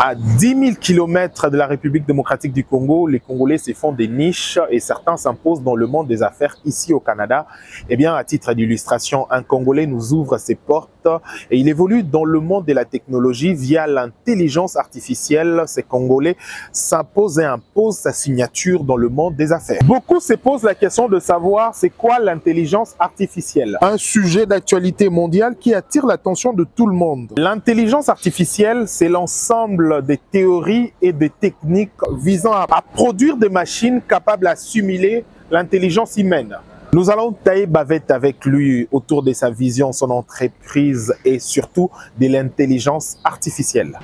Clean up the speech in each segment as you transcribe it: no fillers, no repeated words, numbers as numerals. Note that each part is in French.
À 10 000 km de la République démocratique du Congo, les Congolais se font des niches et certains s'imposent dans le monde des affaires ici au Canada. Eh bien, à titre d'illustration, un Congolais nous ouvre ses portes et il évolue dans le monde de la technologie via l'intelligence artificielle. Ces Congolais s'imposent et imposent sa signature dans le monde des affaires. Beaucoup se posent la question de savoir c'est quoi l'intelligence artificielle. Un sujet d'actualité mondiale qui attire l'attention de tout le monde. L'intelligence artificielle, c'est l'ensemble des théories et des techniques visant à produire des machines capables d'assimiler l'intelligence humaine. Nous allons tailler bavette avec lui autour de sa vision, son entreprise et surtout de l'intelligence artificielle.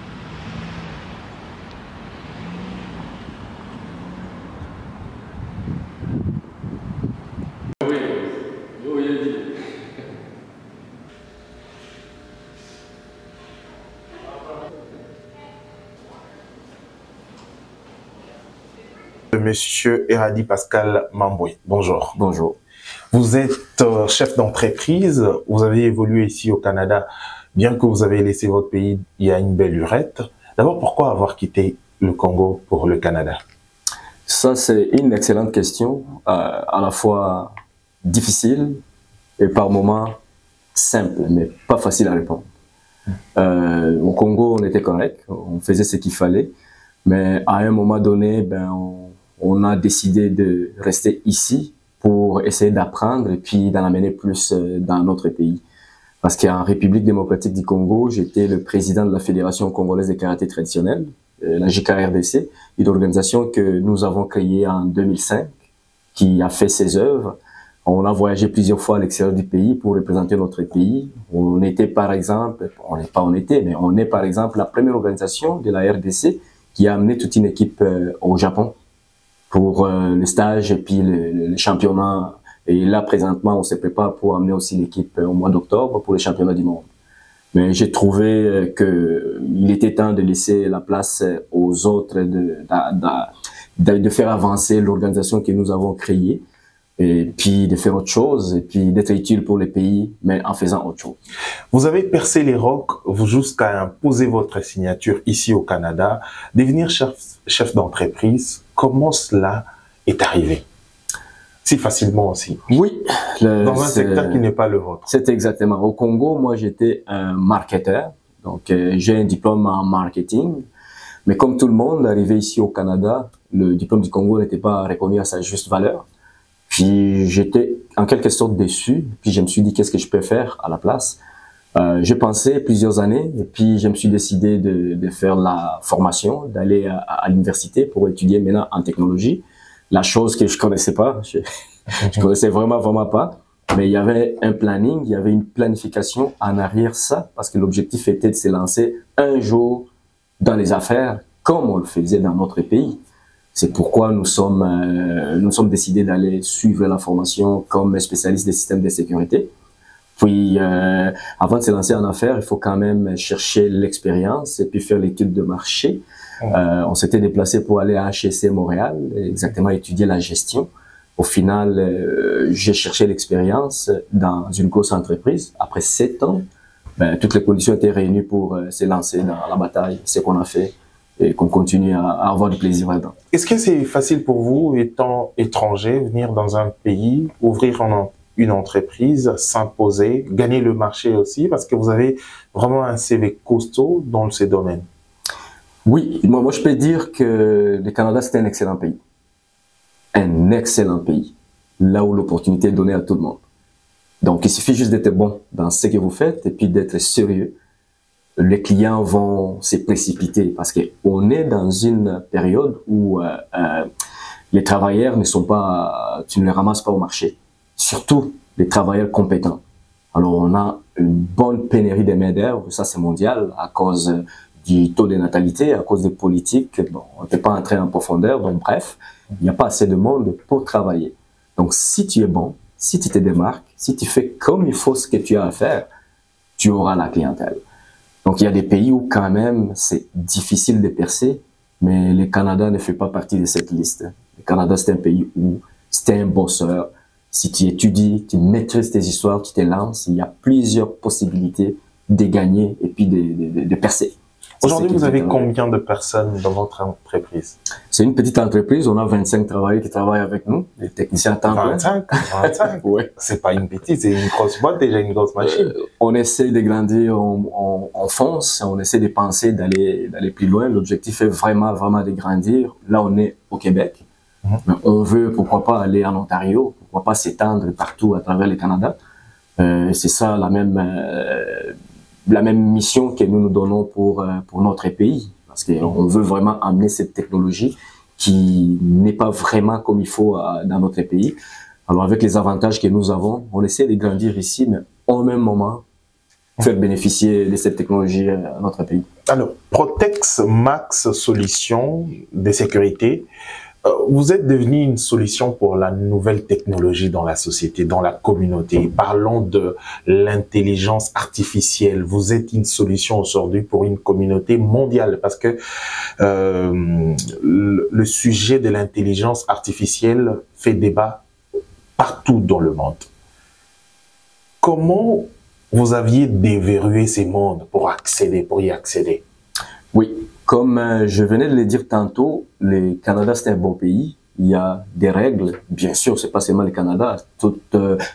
Monsieur Eradi Pascal Mamboué, bonjour. Bonjour. Vous êtes chef d'entreprise, vous avez évolué ici au Canada, bien que vous avez laissé votre pays il y a une belle lurette. D'abord, pourquoi avoir quitté le Congo pour le Canada? Ça, c'est une excellente question, à la fois difficile et par moments simple, mais pas facile à répondre. Au Congo, on était correct, on faisait ce qu'il fallait, mais à un moment donné, on a décidé de rester ici pour essayer d'apprendre et puis d'en amener plus dans notre pays. Parce qu'en République démocratique du Congo, j'étais le président de la Fédération congolaise de karaté traditionnel, la JKRDC, une organisation que nous avons créée en 2005, qui a fait ses œuvres. On a voyagé plusieurs fois à l'extérieur du pays pour représenter notre pays. On était par exemple, on est par exemple la première organisation de la RDC qui a amené toute une équipe au Japon pour le stage et puis le championnat. Et là, présentement, on se prépare pour amener aussi l'équipe au mois d'octobre pour le championnat du monde. Mais j'ai trouvé qu'il était temps de laisser la place aux autres, de faire avancer l'organisation que nous avons créée, et puis de faire autre chose, et puis d'être utile pour le pays, mais en faisant autre chose. Vous avez percé les rocs jusqu'à imposer votre signature ici au Canada, devenir chef d'entreprise. Comment cela est arrivé? Si facilement aussi. Oui. Dans un secteur qui n'est pas le vôtre. C'est exactement. Au Congo, moi, j'étais un marketeur. Donc, j'ai un diplôme en marketing. Mais comme tout le monde, arrivé ici au Canada, le diplôme du Congo n'était pas reconnu à sa juste valeur. Puis, j'étais en quelque sorte déçu. Puis, je me suis dit, qu'est-ce que je peux faire à la place? J'ai pensé plusieurs années. Et puis, je me suis décidé de faire la formation, d'aller à l'université pour étudier maintenant en technologie. La chose que je connaissais pas, je connaissais vraiment pas, mais il y avait un planning, il y avait une planification en arrière ça, parce que l'objectif était de se lancer un jour dans les affaires, comme on le faisait dans notre pays. C'est pourquoi nous sommes décidés d'aller suivre la formation comme spécialiste des systèmes de sécurité. Puis, avant de se lancer en affaires, il faut quand même chercher l'expérience et puis faire l'étude de marché. On s'était déplacé pour aller à HEC Montréal, exactement étudier la gestion. Au final, j'ai cherché l'expérience dans une grosse entreprise. Après 7 ans, toutes les conditions étaient réunies pour se lancer dans la bataille. C'est ce qu'on a fait et qu'on continue à avoir du plaisir là-dedans. Est-ce que c'est facile pour vous, étant étranger, venir dans un pays, ouvrir une entreprise, s'imposer, gagner le marché aussi, parce que vous avez vraiment un CV costaud dans ces domaines? Oui, moi je peux dire que le Canada, c'est un excellent pays. Un excellent pays. Là où l'opportunité est donnée à tout le monde. Donc, il suffit juste d'être bon dans ce que vous faites et puis d'être sérieux. Les clients vont se précipiter parce qu'on est dans une période où les travailleurs tu ne les ramasses pas au marché. Surtout les travailleurs compétents. Alors, on a une bonne pénurie de main-d'œuvre, ça c'est mondial à cause du taux de natalité, à cause des politiques. Bon, on ne peut pas entrer en profondeur, donc bref, il n'y a pas assez de monde pour travailler. Donc, si tu es bon, si tu te démarques, si tu fais comme il faut ce que tu as à faire, tu auras la clientèle. Donc, il y a des pays où quand même c'est difficile de percer, mais le Canada ne fait pas partie de cette liste. Le Canada, c'est un pays où c'est un bosseur. Si tu étudies, tu maîtrises tes histoires, tu te lances, il y a plusieurs possibilités de gagner et puis de percer. Aujourd'hui, vous avez combien de personnes dans votre entreprise? C'est une petite entreprise. On a 25 travailleurs qui travaillent avec nous, des techniciens à temps plein. 25. Ouais. C'est pas une petite, c'est une grosse boîte, déjà une grosse machine. On essaie de grandir, on fonce, on essaie de penser d'aller plus loin. L'objectif est vraiment de grandir. Là, on est au Québec. Mais on veut, pourquoi pas, aller en Ontario, pourquoi pas s'étendre partout à travers le Canada. C'est ça la même mission que nous donnons pour notre pays, parce qu'on veut vraiment amener cette technologie qui n'est pas vraiment comme il faut dans notre pays. Alors avec les avantages que nous avons, on essaie de grandir ici, mais au même moment, faire bénéficier de cette technologie à notre pays. Alors, Protex Max Solutions de sécurité, vous êtes devenu une solution pour la nouvelle technologie dans la société, dans la communauté. Parlons de l'intelligence artificielle. Vous êtes une solution aujourd'hui pour une communauté mondiale parce que le sujet de l'intelligence artificielle fait débat partout dans le monde. Comment vous aviez déverrouillé ces mondes pour y accéder? Oui. Comme je venais de le dire tantôt, le Canada, c'est un beau pays. Il y a des règles. Bien sûr, c'est pas seulement le Canada.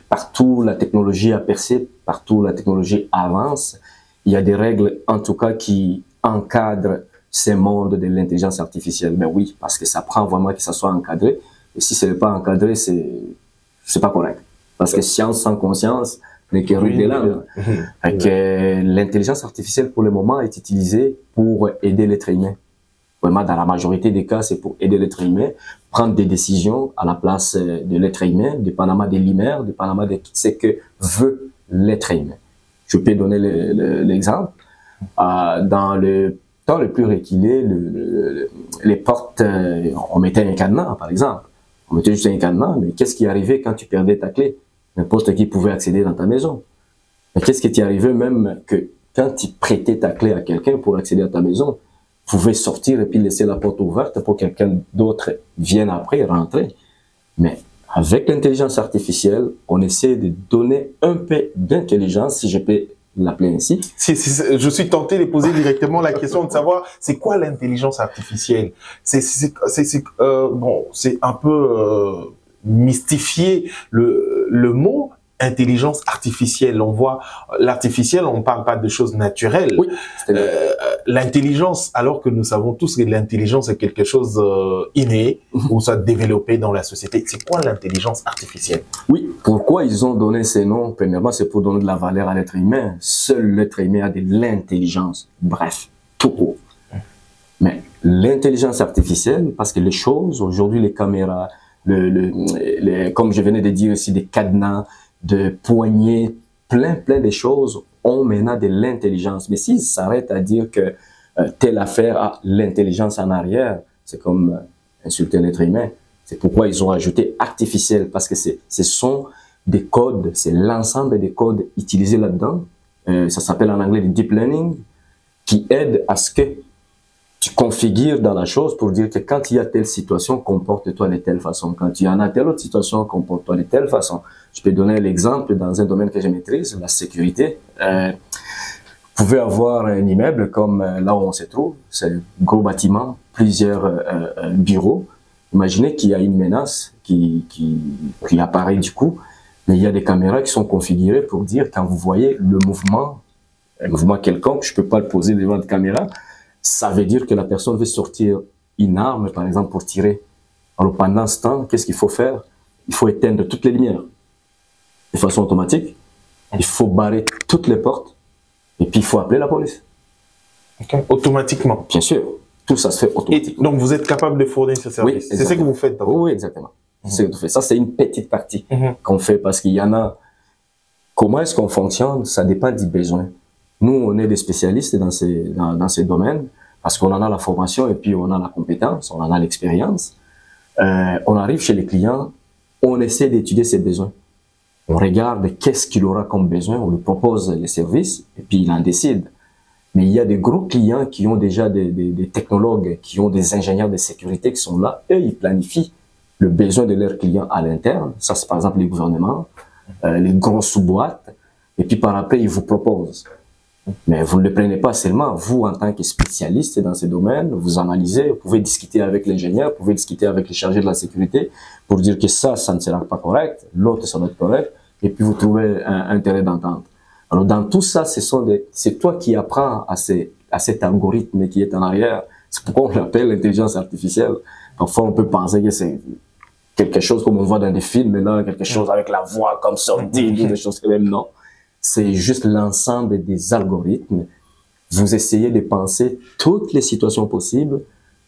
Partout, la technologie a percé. Partout, la technologie avance. Il y a des règles, en tout cas, qui encadrent ces mondes de l'intelligence artificielle. Mais oui, parce que ça prend vraiment que ça soit encadré. Et si ce n'est pas encadré, c'est pas correct. Parce que science sans conscience n'est que ruine des langues. L'intelligence artificielle, pour le moment, est utilisée pour aider l'être humain. Vraiment, dans la majorité des cas, c'est pour aider l'être humain, prendre des décisions à la place de l'être humain, dépendamment des lumières, dépendamment de tout ce que veut l'être humain. Je peux donner l'exemple. Dans le temps le plus reculé, les portes, on mettait un cadenas, par exemple. On mettait juste un cadenas, mais qu'est-ce qui arrivait quand tu perdais ta clé? N'importe qui pouvait accéder dans ta maison. Mais qu'est-ce qui t'est arrivé même que quand tu prêtais ta clé à quelqu'un pour accéder à ta maison, tu pouvais sortir et puis laisser la porte ouverte pour que quelqu'un d'autre vienne après, rentrer. Mais avec l'intelligence artificielle, on essaie de donner un peu d'intelligence, si je peux l'appeler ainsi. Je suis tenté de poser directement la question de savoir c'est quoi l'intelligence artificielle. C'est un peu mystifier le mot intelligence artificielle. On voit l'artificiel, on parle pas de choses naturelles. Oui, l'intelligence, alors que nous savons tous que l'intelligence est quelque chose inné ou ça développé dans la société. C'est quoi l'intelligence artificielle? Oui, pourquoi ils ont donné ces noms? Premièrement, c'est pour donner de la valeur à l'être humain. Seul l'être humain a de l'intelligence. Bref, tout court. Mais l'intelligence artificielle, parce que les choses, aujourd'hui, les caméras, comme je venais de dire ici, des cadenas, de poignées, plein de choses ont maintenant de l'intelligence. Mais s'ils s'arrêtent à dire que telle affaire a l'intelligence en arrière, c'est comme insulter l'être humain. C'est pourquoi ils ont ajouté artificiel, parce que ce sont des codes, c'est l'ensemble des codes utilisés là-dedans. Ça s'appelle en anglais le deep learning, qui aide à ce que tu configures dans la chose pour dire que quand il y a telle situation, comporte-toi de telle façon. Quand il y en a telle autre situation, comporte-toi de telle façon. Je peux donner l'exemple dans un domaine que je maîtrise, la sécurité. Vous pouvez avoir un immeuble comme là où on se trouve, c'est un gros bâtiment, plusieurs bureaux. Imaginez qu'il y a une menace qui apparaît du coup, mais il y a des caméras qui sont configurées pour dire quand vous voyez le mouvement, un mouvement quelconque, je peux pas le poser devant la caméra, ça veut dire que la personne veut sortir une arme, par exemple, pour tirer. Alors pendant ce temps, qu'est-ce qu'il faut faire? Il faut éteindre toutes les lumières de façon automatique. Il faut barrer toutes les portes et puis il faut appeler la police. Okay. Automatiquement? Bien sûr. Tout ça se fait automatiquement. Et donc vous êtes capable de fournir ce service? Oui, c'est ce que vous faites? Oui, exactement. C'est ce que vous faites. Ça, c'est une petite partie qu'on fait parce qu'il y en a. Comment est-ce qu'on fonctionne? Ça dépend du besoin. Nous, on est des spécialistes dans ces domaines parce qu'on en a la formation et puis on en a la compétence, on en a l'expérience. On arrive chez les clients, on essaie d'étudier ses besoins. On regarde qu'est-ce qu'il aura comme besoin, on lui propose les services et puis il en décide. Mais il y a des gros clients qui ont déjà des technologues, qui ont des ingénieurs de sécurité qui sont là. Eux, ils planifient le besoin de leurs clients à l'interne. Ça, c'est par exemple les gouvernements, les grosses sous-boîtes. Et puis par après, ils vous proposent. Mais vous ne le prenez pas seulement, vous en tant que spécialiste dans ce domaine, vous analysez, vous pouvez discuter avec l'ingénieur, vous pouvez discuter avec les chargés de la sécurité pour dire que ça ne sera pas correct, l'autre ça doit être correct, et puis vous trouvez un terrain d'entente. Alors dans tout ça, c'est toi qui apprends à cet algorithme qui est en arrière. C'est pourquoi on l'appelle l'intelligence artificielle. Parfois on peut penser que c'est quelque chose comme on voit dans des films, là, quelque chose avec la voix comme sordide ou des choses comme même non. C'est juste l'ensemble des algorithmes. Vous essayez de penser toutes les situations possibles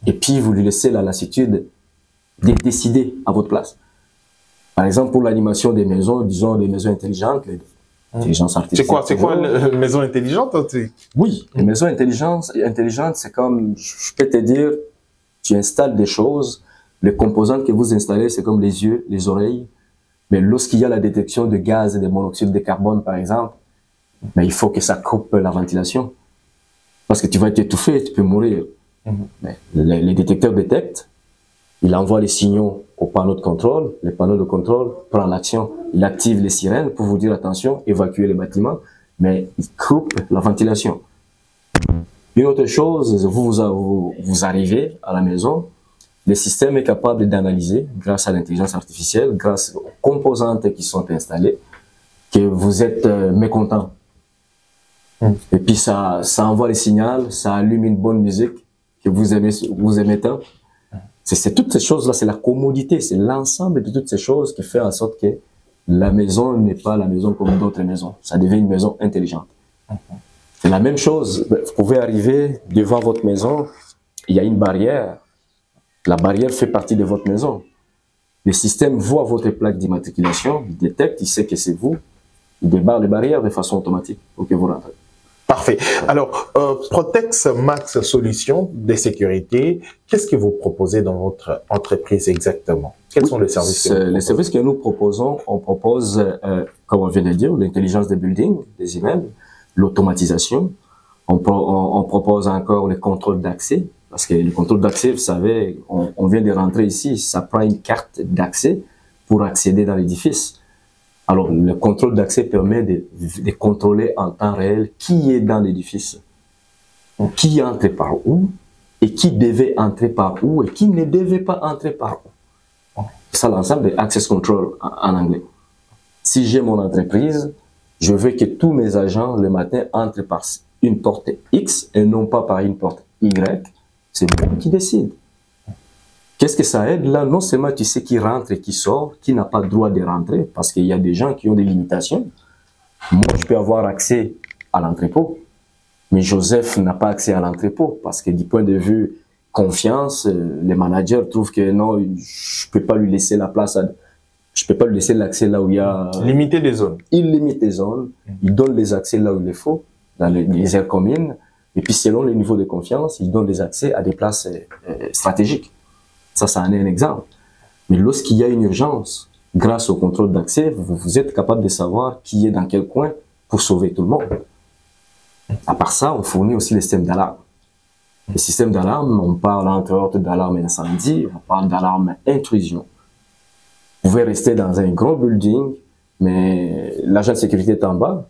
et puis vous lui laissez la lassitude de décider à votre place. Par exemple, pour l'animation des maisons, disons des maisons intelligentes, l'intelligence artificielle. C'est quoi une maison intelligente? Oui, les maisons intelligentes, c'est comme, je peux te dire, tu installes des choses, les composantes que vous installez, c'est comme les yeux, les oreilles. Mais lorsqu'il y a la détection de gaz et de monoxyde de carbone, par exemple, mais il faut que ça coupe la ventilation. Parce que tu vas être étouffé, tu peux mourir. Mais les détecteurs détectent, il envoie les signaux au panneau de contrôle, le panneau de contrôle prend l'action, il active les sirènes pour vous dire attention, évacuer les bâtiments, mais il coupe la ventilation. Une autre chose, vous arrivez à la maison, le système est capable d'analyser, grâce à l'intelligence artificielle, grâce aux composantes qui sont installées, que vous êtes mécontent. Et puis ça envoie les signaux, ça allume une bonne musique que vous aimez tant. C'est toutes ces choses-là, c'est la commodité, c'est l'ensemble de toutes ces choses qui fait en sorte que la maison n'est pas la maison comme d'autres maisons. Ça devient une maison intelligente. C'est la même chose. Vous pouvez arriver devant votre maison, il y a une barrière. La barrière fait partie de votre maison. Le système voit votre plaque d'immatriculation, il détecte, il sait que c'est vous, il débarre les barrières de façon automatique pour que vous rentrez. Parfait. Alors, Protex Max Solutions de sécurité, qu'est-ce que vous proposez dans votre entreprise exactement? Quels sont les services que vous proposez? Les services que nous proposons, on propose, comme on vient de dire, l'intelligence des buildings, des immeubles, l'automatisation. On propose encore le contrôle d'accès, parce que le contrôle d'accès, vous savez, on vient de rentrer ici, ça prend une carte d'accès pour accéder dans l'édifice. Alors, le contrôle d'accès permet de contrôler en temps réel qui est dans l'édifice, qui entre par où, et qui devait entrer par où, et qui ne devait pas entrer par où. C'est ça l'ensemble de Access Control en anglais. Si j'ai mon entreprise, je veux que tous mes agents, le matin, entrent par une porte X et non pas par une porte Y. C'est moi qui décide. Qu'est-ce que ça aide là? Non seulement tu sais qui rentre et qui sort, qui n'a pas le droit de rentrer, parce qu'il y a des gens qui ont des limitations. Moi, je peux avoir accès à l'entrepôt, mais Joseph n'a pas accès à l'entrepôt, parce que du point de vue confiance, les managers trouvent que non, je peux pas lui laisser la place, je peux pas lui laisser l'accès là où il y a... Limiter les zones. Il limite les zones, il donne les accès là où il le faut, dans les aires communes, et puis selon les niveaux de confiance, il donne les accès à des places stratégiques. Ça en est un exemple. Mais lorsqu'il y a une urgence, grâce au contrôle d'accès, vous êtes capable de savoir qui est dans quel coin pour sauver tout le monde. À part ça, on fournit aussi les systèmes d'alarme. Les systèmes d'alarme, on parle entre autres d'alarme incendie, on parle d'alarme intrusion. Vous pouvez rester dans un grand building, mais l'agent de sécurité est en bas,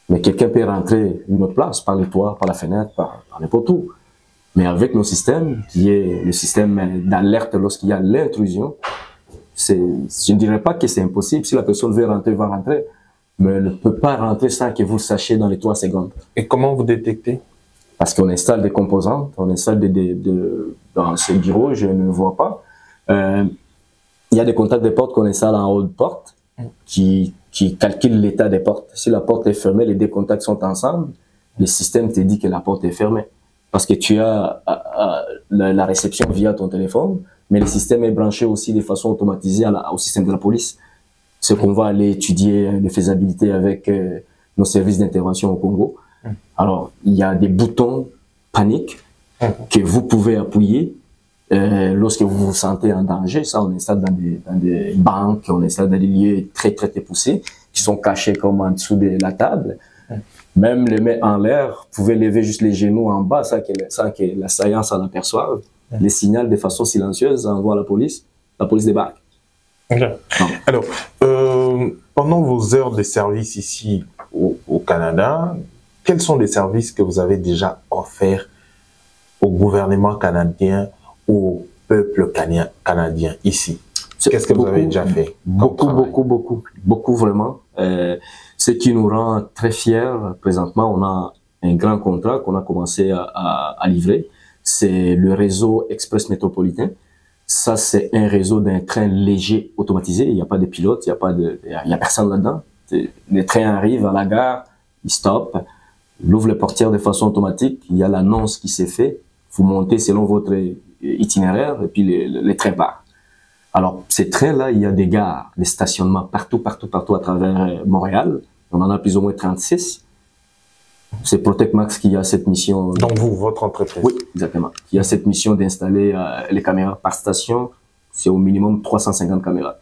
mais quelqu'un peut rentrer d'une autre place, par les toits, par la fenêtre, par n'importe où. Mais avec nos systèmes, qui est le système d'alerte lorsqu'il y a l'intrusion, je ne dirais pas que c'est impossible. Si la personne veut rentrer, va rentrer, mais elle ne peut pas rentrer sans que vous le sachiez dans les 3 secondes. Et comment vous détectez? Parce qu'on installe des composantes, on installe dans ce bureau, je ne vois pas. Il y a des contacts de porte qu'on installe en haut de porte, qui calculent l'état des portes. Si la porte est fermée, les 2 contacts sont ensemble, le système te dit que la porte est fermée. Parce que tu as la réception via ton téléphone, mais le système est branché aussi de façon automatisée au système de la police. Ce qu'on va aller étudier les faisabilités avec nos services d'intervention au Congo. Alors, il y a des boutons panique que vous pouvez appuyer lorsque vous vous sentez en danger. Ça, on installe dans des banques, on installe dans des lieux très poussés, qui sont cachés comme en dessous de la table. Même les mains en l'air, vous pouvez lever juste les genoux en bas sans que l'assaillant s'en aperçoive. Les signale de façon silencieuse, envoie la police débarque. Okay. Alors, pendant vos heures de service ici au Canada, quels sont les services que vous avez déjà offerts au gouvernement canadien, au peuple canadien ici? Qu'est-ce que vous avez déjà fait? Beaucoup vraiment. Ce qui nous rend très fiers, présentement, on a un grand contrat qu'on a commencé à livrer. C'est le réseau Express métropolitain. Ça, c'est un réseau d'un train léger automatisé. Il n'y a pas de pilote, il y a personne là-dedans. Les trains arrivent à la gare, ils stoppent, ils ouvrent les portières de façon automatique. Il y a l'annonce qui s'est faite. Vous montez selon votre itinéraire et puis les trains partent. Alors, ces trains-là, il y a des gares, des stationnements partout à travers Montréal. On en a plus ou moins 36. C'est Protect Max qui a cette mission. Donc vous, votre entreprise? Oui, exactement. Qui a cette mission d'installer les caméras par station. C'est au minimum 350 caméras.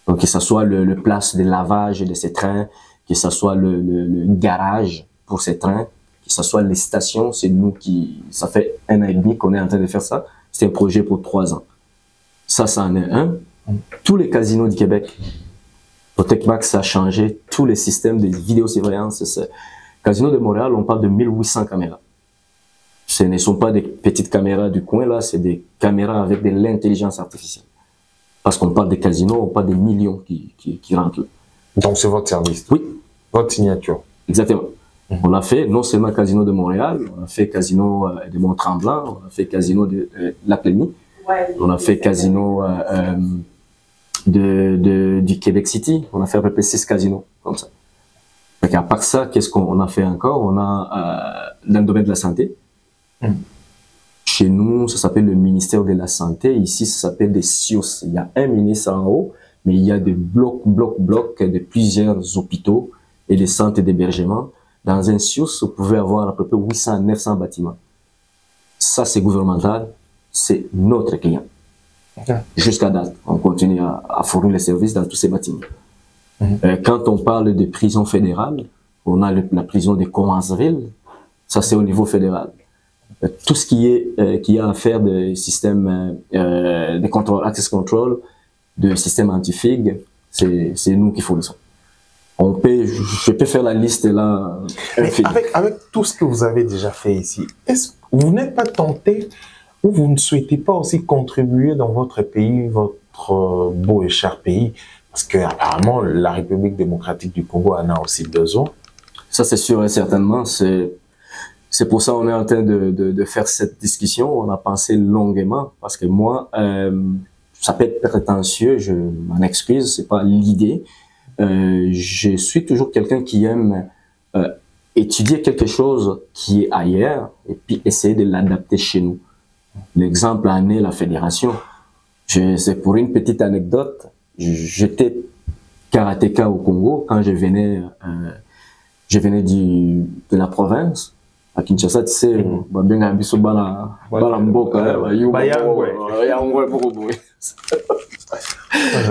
Donc, que ce soit le place de lavage de ces trains, que ce soit le garage pour ces trains, que ce soit les stations, c'est nous qui... Ça fait 1 an et demi qu'on est en train de faire ça. C'est un projet pour 3 ans. Ça en est un. Tous les casinos du Québec, Protect Max a changé tous les systèmes de vidéosurveillance. Casino de Montréal, on parle de 1800 caméras. Ce ne sont pas des petites caméras du coin, là, c'est des caméras avec de l'intelligence artificielle. Parce qu'on parle des casinos, on parle des millions qui rentrent là. Donc c'est votre service? Oui. Votre signature? Exactement. On a fait non seulement Casino de Montréal, on a fait Casino de Mont-Tremblant, on a fait Casino de Laclémy, on a fait Casino du Québec City, on a fait à peu près 6 casinos comme ça. À part ça, qu'est-ce qu'on a fait encore? On a dans le domaine de la santé. Chez nous, ça s'appelle le ministère de la Santé. Ici, ça s'appelle des CIUS. Il y a un ministre en haut, mais il y a des blocs de plusieurs hôpitaux et des centres d'hébergement. Dans un CIUS, vous pouvez avoir à peu près 800, 900 bâtiments. Ça, c'est gouvernemental. C'est notre client. Jusqu'à date, on continue à fournir les services dans tous ces bâtiments. Quand on parle de prison fédérale, on a la prison de Cowansville, ça c'est au niveau fédéral. Tout ce qui a à faire de système de contrôle, access control, de système anti-FIG, c'est nous qui fournissons. Je peux faire la liste là. Avec tout ce que vous avez déjà fait ici, est-ce que vous n'êtes pas tenté ou vous ne souhaitez pas aussi contribuer dans votre pays, votre beau et cher pays? Parce qu'apparemment, la République démocratique du Congo en a aussi besoin. Ça, c'est sûr et certainement. C'est pour ça qu'on est en train de faire cette discussion. On a pensé longuement parce que moi, ça peut être prétentieux, je m'en excuse, c'est pas l'idée. Je suis toujours quelqu'un qui aime étudier quelque chose qui est ailleurs et puis essayer de l'adapter chez nous. L'exemple en est la fédération. C'est pour une petite anecdote. J'étais karatéka au Congo quand je venais de la province. À Kinshasa, tu sais,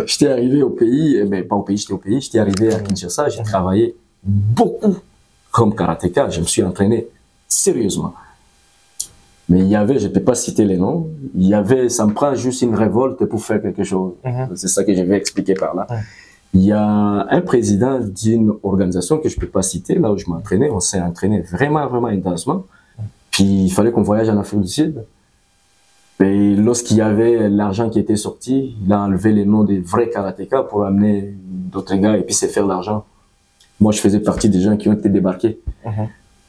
j'étais arrivé au pays, mais pas au pays, j'étais arrivé à Kinshasa, j'ai travaillé beaucoup comme karatéka, je me suis entraîné sérieusement. Mais il y avait, je ne peux pas citer les noms, ça me prend juste une révolte pour faire quelque chose. C'est ça que je vais expliquer par là. Il y a un président d'une organisation que je ne peux pas citer, là où je m'entraînais, on s'est entraîné vraiment intensement. Puis il fallait qu'on voyage en Afrique du Sud. Et lorsqu'il y avait l'argent qui était sorti, il a enlevé les noms des vrais karatékas pour amener d'autres gars et puis c'est faire l'argent. Moi, je faisais partie des gens qui ont été débarqués.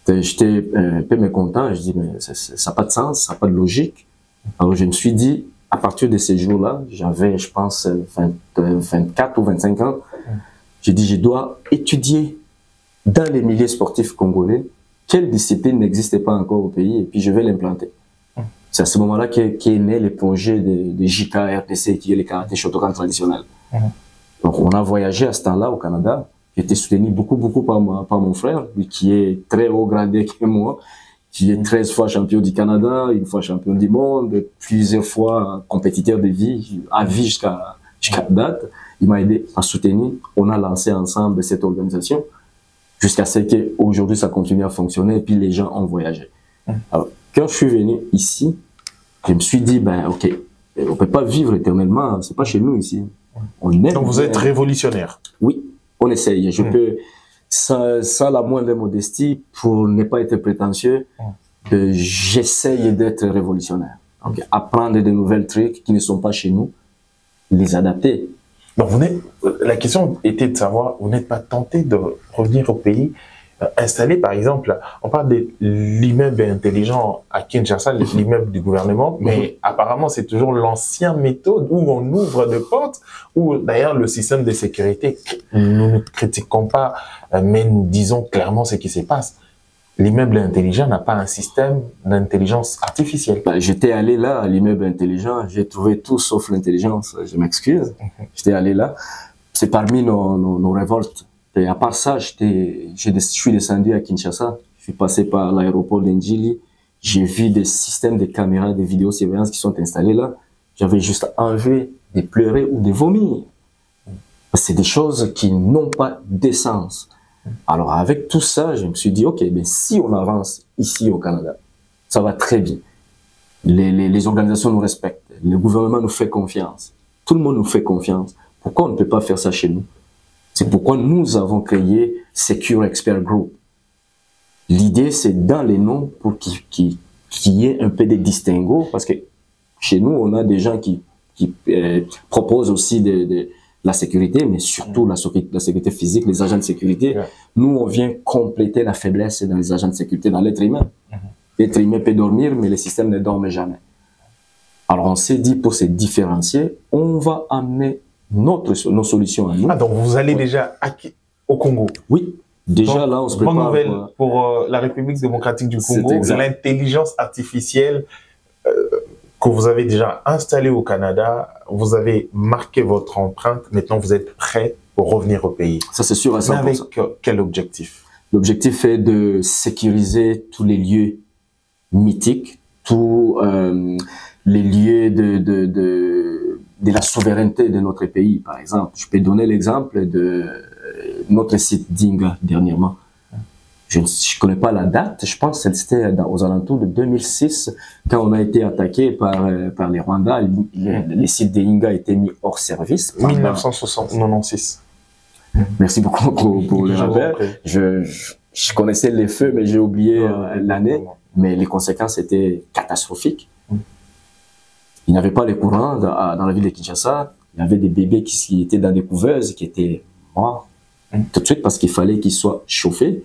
J'étais un peu mécontent, je dis mais ça n'a pas de sens, ça n'a pas de logique. Alors je me suis dit, à partir de ces jours-là, j'avais je pense 24 ou 25 ans, j'ai dit je dois étudier dans les milieux sportifs congolais quelle discipline n'existait pas encore au pays et puis je vais l'implanter. C'est à ce moment-là qu'est né le projet de JKRTC qui est le karaté Shotokan traditionnel. Donc on a voyagé à ce temps-là au Canada. J'ai été soutenu beaucoup par mon frère, lui qui est très haut gradé que moi, qui est 13 fois champion du Canada, 1 fois champion du monde, plusieurs fois compétiteur de vie, à vie jusqu'à date. Il m'a aidé à soutenir. On a lancé ensemble cette organisation jusqu'à ce qu'aujourd'hui ça continue à fonctionner et puis les gens ont voyagé. Alors, quand je suis venu ici, je me suis dit, ben ok, on peut pas vivre éternellement, c'est pas chez nous ici. Donc vous êtes révolutionnaire? Oui. On essaye. sans la moindre modestie, pour ne pas être prétentieux, j'essaye d'être révolutionnaire. Donc, apprendre de nouvelles trucs qui ne sont pas chez nous, les adapter. Donc la question était de savoir, vous n'êtes pas tenté de revenir au pays, installer par exemple, on parle de l'immeuble intelligent à Kinshasa, l'immeuble du gouvernement, mais apparemment c'est toujours l'ancienne méthode où on ouvre des portes, où d'ailleurs le système de sécurité, nous ne critiquons pas, mais nous disons clairement ce qui se passe. L'immeuble intelligent n'a pas un système d'intelligence artificielle. J'étais allé là, à l'immeuble intelligent, j'ai trouvé tout sauf l'intelligence, je m'excuse. J'étais allé là, c'est parmi nos révoltes. Et à part ça, je suis descendu à Kinshasa, je suis passé par l'aéroport d'Ndjili, j'ai vu des systèmes de caméras, de vidéosurveillance qui sont installés là. J'avais juste envie de pleurer ou de vomir. C'est des choses qui n'ont pas d'essence. Alors avec tout ça, je me suis dit, ok, ben, si on avance ici au Canada, ça va très bien. Les organisations nous respectent, le gouvernement nous fait confiance, tout le monde nous fait confiance. Pourquoi on ne peut pas faire ça chez nous? C'est pourquoi nous avons créé Secure Expert Group. L'idée, c'est dans les noms pour qu'il y ait un peu de distinguo, parce que chez nous, on a des gens qui proposent aussi la sécurité, mais surtout la sécurité physique, les agents de sécurité. Nous, on vient compléter la faiblesse dans les agents de sécurité, dans l'être humain. L'être humain peut dormir, mais le système ne dorme jamais. Alors, on s'est dit, pour se différencier, on va amener nos solutions à nous. Ah, donc vous allez déjà au Congo? Oui. Déjà, donc, là, on se prépare. Bonne nouvelle pour la République démocratique du Congo. L'intelligence artificielle que vous avez déjà installée au Canada, vous avez marqué votre empreinte. Maintenant, vous êtes prêt pour revenir au pays. Ça, c'est sûr à 100%. Mais avec quel objectif? L'objectif est de sécuriser tous les lieux mythiques, tous les lieux de la souveraineté de notre pays, par exemple. Je peux donner l'exemple de notre site d'Inga dernièrement. Je ne connais pas la date, je pense que c'était aux alentours de 2006, quand on a été attaqué par les Rwandais. Les sites d'Inga étaient mis hors service. 1996. Merci beaucoup pour le rappel. Je connaissais les feux, mais j'ai oublié l'année. Mais les conséquences étaient catastrophiques. Il n'y avait pas les courants dans la ville de Kinshasa. Il y avait des bébés qui étaient dans des couveuses, qui étaient morts tout de suite parce qu'il fallait qu'ils soient chauffés.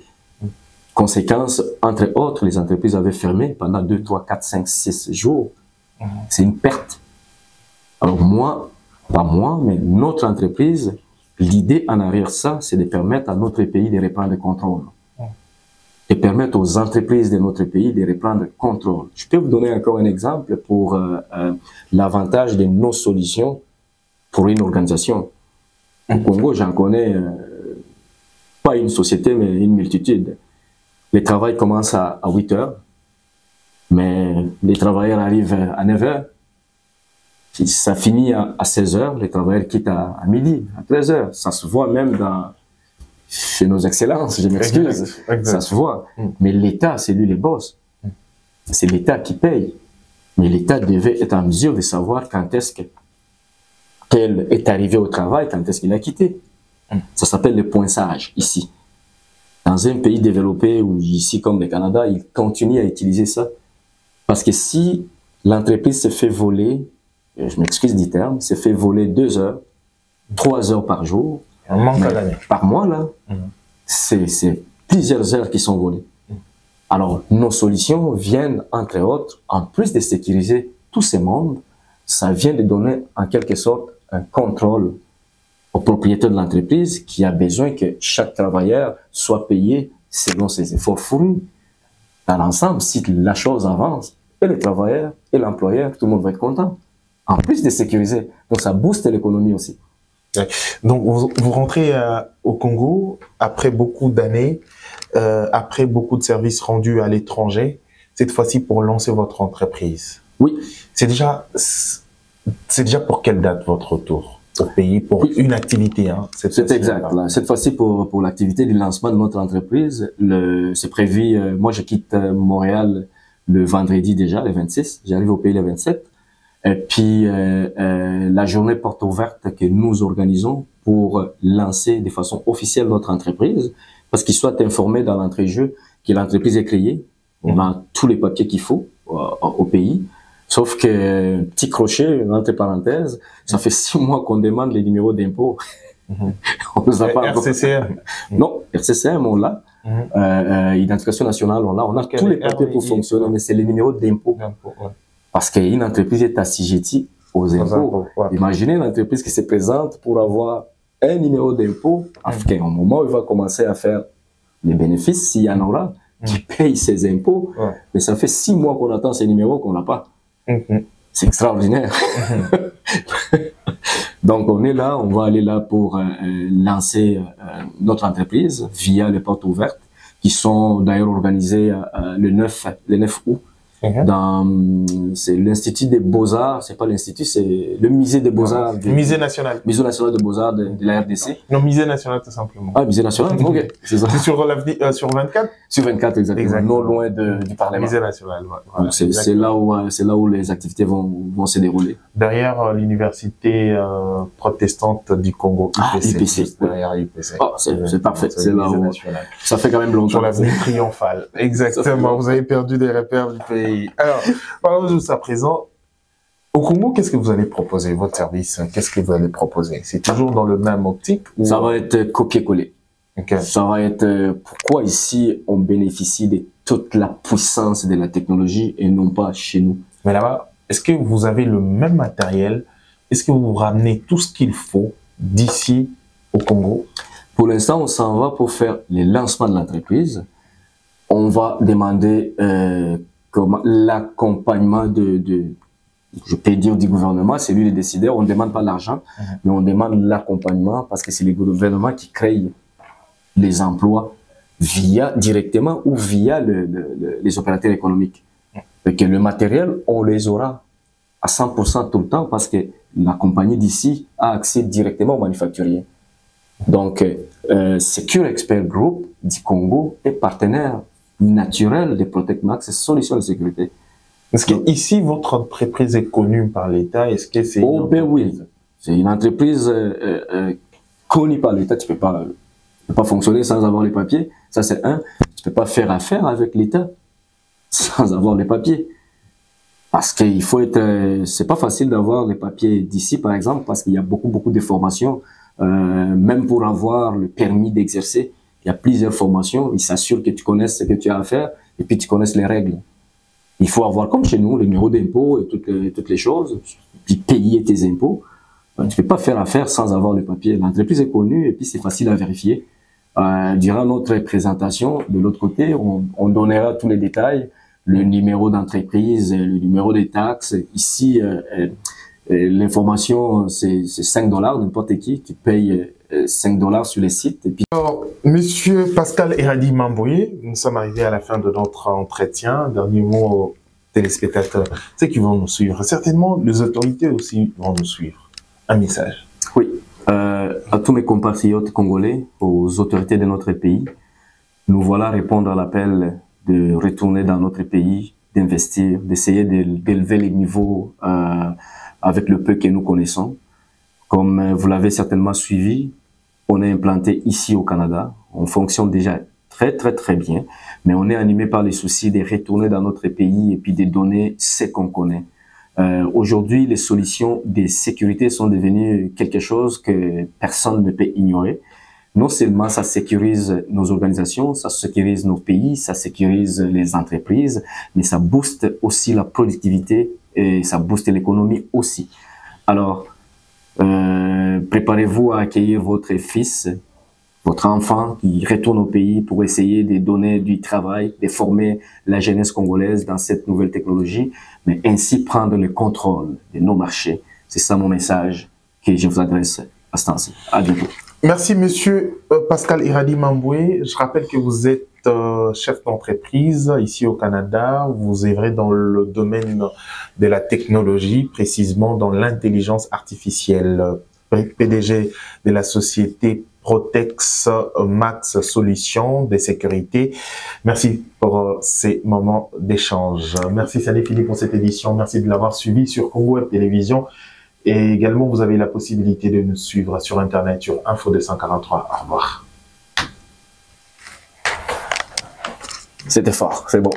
Conséquence, entre autres, les entreprises avaient fermé pendant 2, 3, 4, 5, 6 jours. C'est une perte. Alors moi, pas moi, mais notre entreprise, l'idée en arrière ça, c'est de permettre à notre pays de reprendre le contrôle. Et permettre aux entreprises de notre pays de reprendre le contrôle. Je peux vous donner encore un exemple pour l'avantage de nos solutions pour une organisation. Au Congo, j'en connais pas une société, mais une multitude. Le travail commence à 8 heures, mais les travailleurs arrivent à 9 heures. Ça finit à 16 heures, les travailleurs quittent à midi, à 13 heures. Ça se voit même chez nos excellences, je m'excuse, ça se voit. Mais l'État, c'est lui les boss. C'est l'État qui paye. Mais l'État devait être en mesure de savoir quand est-ce qu'elle est arrivée au travail, quand est-ce qu'il a quitté. Ça s'appelle le poinçage, ici. Dans un pays développé, ou ici comme le Canada, ils continuent à utiliser ça. Parce que si l'entreprise se fait voler, je m'excuse du terme, se fait voler 2 heures, 3 heures par jour, par mois, là, c'est plusieurs heures qui sont volées. Alors, nos solutions viennent, entre autres, en plus de sécuriser tous ces mondes, ça vient de donner, en quelque sorte, un contrôle au propriétaire de l'entreprise qui a besoin que chaque travailleur soit payé selon ses efforts fournis. Dans l'ensemble, si la chose avance, et le travailleur et l'employeur, tout le monde va être content. En plus de sécuriser. Donc, ça booste l'économie aussi. Donc, vous rentrez au Congo après beaucoup d'années, après beaucoup de services rendus à l'étranger, cette fois-ci pour lancer votre entreprise. Oui. C'est déjà pour quelle date votre retour au pays pour une activité, hein, c'est exact. Là. Cette fois-ci pour l'activité du lancement de notre entreprise, c'est prévu. Moi, je quitte Montréal le vendredi déjà, le 26. J'arrive au pays le 27. Et puis la journée porte ouverte que nous organisons pour lancer de façon officielle notre entreprise, parce qu'ils soient informés dans l'entrée-jeu que l'entreprise est créée. On a tous les papiers qu'il faut au pays. Sauf que, petit crochet, entre parenthèses, ça fait 6 mois qu'on demande les numéros d'impôt. On nous a pas RCCM. Non, RCCM, on l'a. Identification nationale, on l'a. On a tous les papiers pour fonctionner, mais c'est les numéros d'impôt. Parce qu'une entreprise est assujettie aux impôts. Imaginez une entreprise qui se présente pour avoir un numéro d'impôt, afin qu'au moment où il va commencer à faire les bénéfices, s'il y en aura, qui paye ses impôts, mais ça fait 6 mois qu'on attend ces numéros qu'on n'a pas. C'est extraordinaire. Donc on est là, on va aller là pour lancer notre entreprise via les portes ouvertes, qui sont d'ailleurs organisées le 9 août. C'est l'Institut des Beaux-Arts, c'est pas l'Institut, c'est le Musée des Beaux-Arts. Musée national. Musée national des Beaux-Arts de la RDC. Non, Musée national tout simplement. Ah, Musée national, ok. C'est sur 24 Sur 24, exactement. Non loin du Parlement. Musée national, voilà. C'est là où les activités vont se dérouler. Derrière l'université protestante du Congo, IPC. Derrière IPC. Oh, c'est parfait. C'est là où ça fait quand même longtemps. Sur l'avenue triomphale. Exactement. Vous avez perdu des repères du pays. Alors, parlons de à présent. Au Congo, qu'est-ce que vous allez proposer, votre service? Qu'est-ce que vous allez proposer? C'est toujours dans le même optique ou... Ça va être copier-coller. Ça va être pourquoi ici on bénéficie de toute la puissance de la technologie et non pas chez nous. Mais là-bas, est-ce que vous avez le même matériel? Est-ce que vous ramenez tout ce qu'il faut d'ici au Congo? Pour l'instant, on s'en va pour faire les lancements de l'entreprise. On va demander l'accompagnement je peux dire du gouvernement, c'est lui le décideur. On ne demande pas l'argent, mais on demande l'accompagnement parce que c'est le gouvernement qui crée les emplois directement ou via les opérateurs économiques. Et que le matériel, on les aura à 100% tout le temps parce que la compagnie d'ici a accès directement aux manufacturiers. Donc, Secure Expert Group du Congo est partenaire naturel de ProtectMax, solutions de sécurité. Est-ce que ici votre entreprise est connue par l'État? Est-ce que c'est oui, c'est une entreprise connue par l'État. Tu peux pas fonctionner sans avoir les papiers. Ça c'est un. Tu peux pas faire affaire avec l'État sans avoir les papiers. Parce qu'il faut être. C'est pas facile d'avoir les papiers d'ici, par exemple, parce qu'il y a beaucoup de formations, même pour avoir le permis d'exercer. Il y a plusieurs formations, ils s'assurent que tu connaisses ce que tu as à faire et puis tu connaisses les règles. Il faut avoir, comme chez nous, le numéro d'impôt et toutes les choses, puis payer tes impôts. Tu ne peux pas faire affaire sans avoir les papiers. L'entreprise est connue et puis c'est facile à vérifier. Durant notre présentation, de l'autre côté, on donnera tous les détails, le numéro d'entreprise, le numéro des taxes. Ici, l'information, c'est $5, n'importe qui, tu payes $5 sur les sites. Et puis... Alors, Monsieur Pascal Iradi Mamboye, nous sommes arrivés à la fin de notre entretien. Dernier mot aux téléspectateurs, ceux qui vont nous suivre. Certainement, les autorités aussi vont nous suivre. Un message. Oui, à tous mes compatriotes congolais, aux autorités de notre pays, nous voilà répondre à l'appel de retourner dans notre pays, d'investir, d'essayer d'élever les niveaux avec le peu que nous connaissons. Comme vous l'avez certainement suivi, on est implanté ici au Canada. On fonctionne déjà très bien, mais on est animé par les soucis de retourner dans notre pays et puis de donner ce qu'on connaît. Aujourd'hui, les solutions de sécurité sont devenues quelque chose que personne ne peut ignorer. Non seulement ça sécurise nos organisations, ça sécurise nos pays, ça sécurise les entreprises, mais ça booste aussi la productivité et ça booste l'économie aussi. Alors, préparez-vous à accueillir votre fils, votre enfant qui retourne au pays pour essayer de donner du travail, de former la jeunesse congolaise dans cette nouvelle technologie, mais ainsi prendre le contrôle de nos marchés. C'est ça mon message que je vous adresse à ce temps-ci. À bientôt. Merci, Monsieur Pascal Iradi Mamboye. Je rappelle que vous êtes chef d'entreprise ici au Canada. Vous œuvrez dans le domaine de la technologie, précisément dans l'intelligence artificielle. PDG de la société ProtectMax Solutions de sécurité. Merci pour ces moments d'échange. Merci, ça n'est fini pour cette édition. Merci de l'avoir suivi sur Congo Web Télévision. Et également, vous avez la possibilité de nous suivre sur Internet, sur Info 243. Au revoir. C'était fort, c'est bon.